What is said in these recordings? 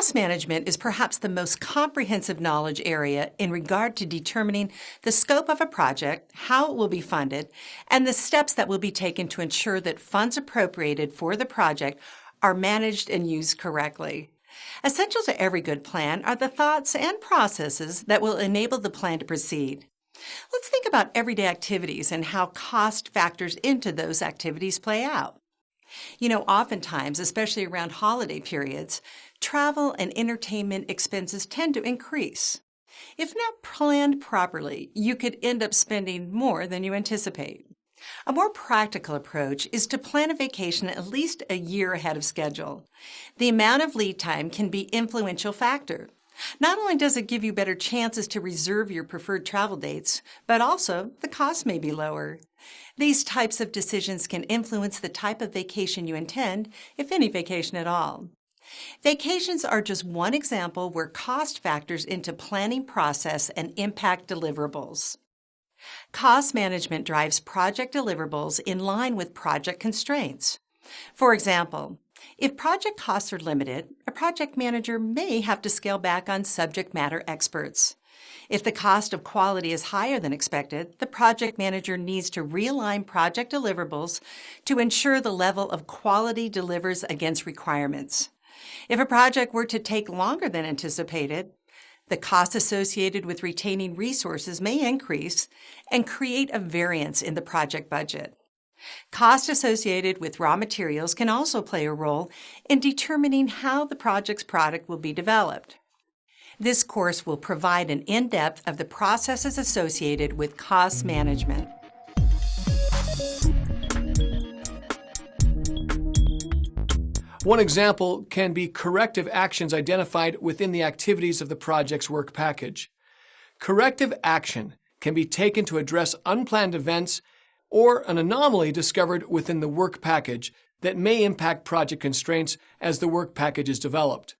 Cost management is perhaps the most comprehensive knowledge area in regard to determining the scope of a project, how it will be funded, and the steps that will be taken to ensure that funds appropriated for the project are managed and used correctly. Essential to every good plan are the thoughts and processes that will enable the plan to proceed. Let's think about everyday activities and how cost factors into those activities play out. Oftentimes, especially around holiday periods, travel and entertainment expenses tend to increase. If not planned properly, you could end up spending more than you anticipate. A more practical approach is to plan a vacation at least a year ahead of schedule. The amount of lead time can be an influential factor. Not only does it give you better chances to reserve your preferred travel dates, but also the cost may be lower. These types of decisions can influence the type of vacation you intend, if any vacation at all. Vacations are just one example where cost factors into planning process and impact deliverables. Cost management drives project deliverables in line with project constraints. For example, if project costs are limited, a project manager may have to scale back on subject matter experts. If the cost of quality is higher than expected, the project manager needs to realign project deliverables to ensure the level of quality delivers against requirements. If a project were to take longer than anticipated, the cost associated with retaining resources may increase and create a variance in the project budget. Cost associated with raw materials can also play a role in determining how the project's product will be developed. This course will provide an in-depth of the processes associated with cost management. One example can be corrective actions identified within the activities of the project's work package. Corrective action can be taken to address unplanned events or an anomaly discovered within the work package that may impact project constraints as the work package is developed.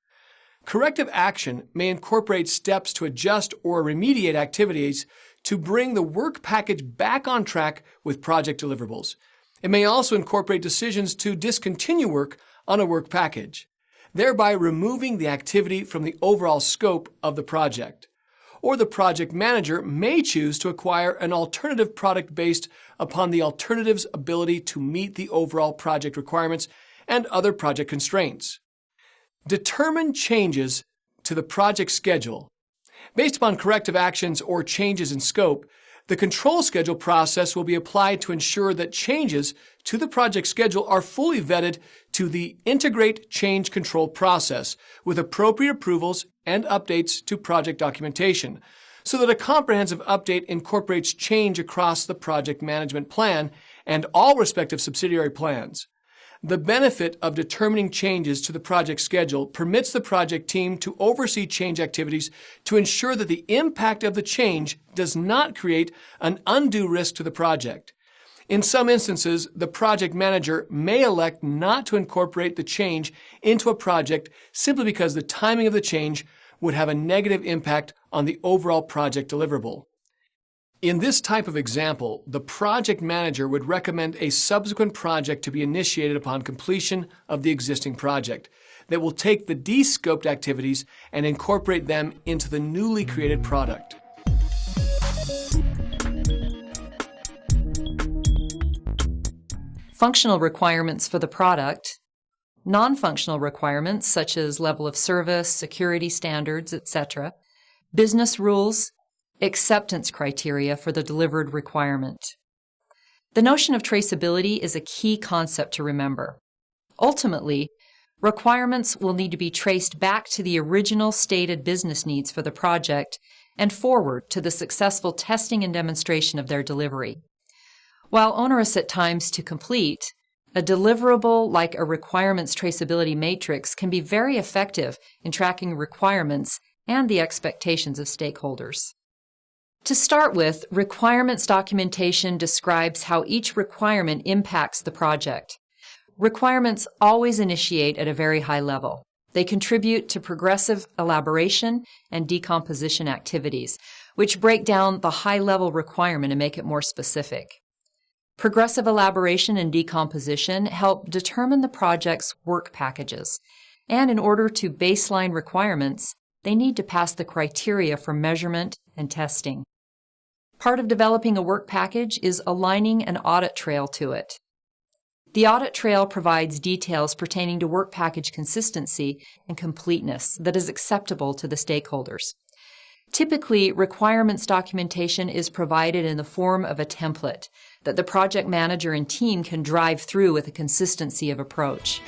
Corrective action may incorporate steps to adjust or remediate activities to bring the work package back on track with project deliverables. It may also incorporate decisions to discontinue work on a work package, thereby removing the activity from the overall scope of the project. Or the project manager may choose to acquire an alternative product based upon the alternative's ability to meet the overall project requirements and other project constraints. Determine changes to the project schedule. Based upon corrective actions or changes in scope, the control schedule process will be applied to ensure that changes to the project schedule are fully vetted to the Integrate Change Control process with appropriate approvals and updates to project documentation, so that a comprehensive update incorporates change across the project management plan and all respective subsidiary plans. The benefit of determining changes to the project schedule permits the project team to oversee change activities to ensure that the impact of the change does not create an undue risk to the project. In some instances, the project manager may elect not to incorporate the change into a project simply because the timing of the change would have a negative impact on the overall project deliverable. In this type of example, the project manager would recommend a subsequent project to be initiated upon completion of the existing project that will take the de-scoped activities and incorporate them into the newly created product. Functional requirements for the product, non-functional requirements such as level of service, security standards, etc., business rules, acceptance criteria for the delivered requirement. The notion of traceability is a key concept to remember. Ultimately, requirements will need to be traced back to the original stated business needs for the project and forward to the successful testing and demonstration of their delivery. While onerous at times to complete, a deliverable like a requirements traceability matrix can be very effective in tracking requirements and the expectations of stakeholders. To start with, requirements documentation describes how each requirement impacts the project. Requirements always initiate at a very high level. They contribute to progressive elaboration and decomposition activities, which break down the high-level requirement and make it more specific. Progressive elaboration and decomposition help determine the project's work packages. And in order to baseline requirements, they need to pass the criteria for measurement and testing. Part of developing a work package is aligning an audit trail to it. The audit trail provides details pertaining to work package consistency and completeness that is acceptable to the stakeholders. Typically, requirements documentation is provided in the form of a template that the project manager and team can drive through with a consistency of approach.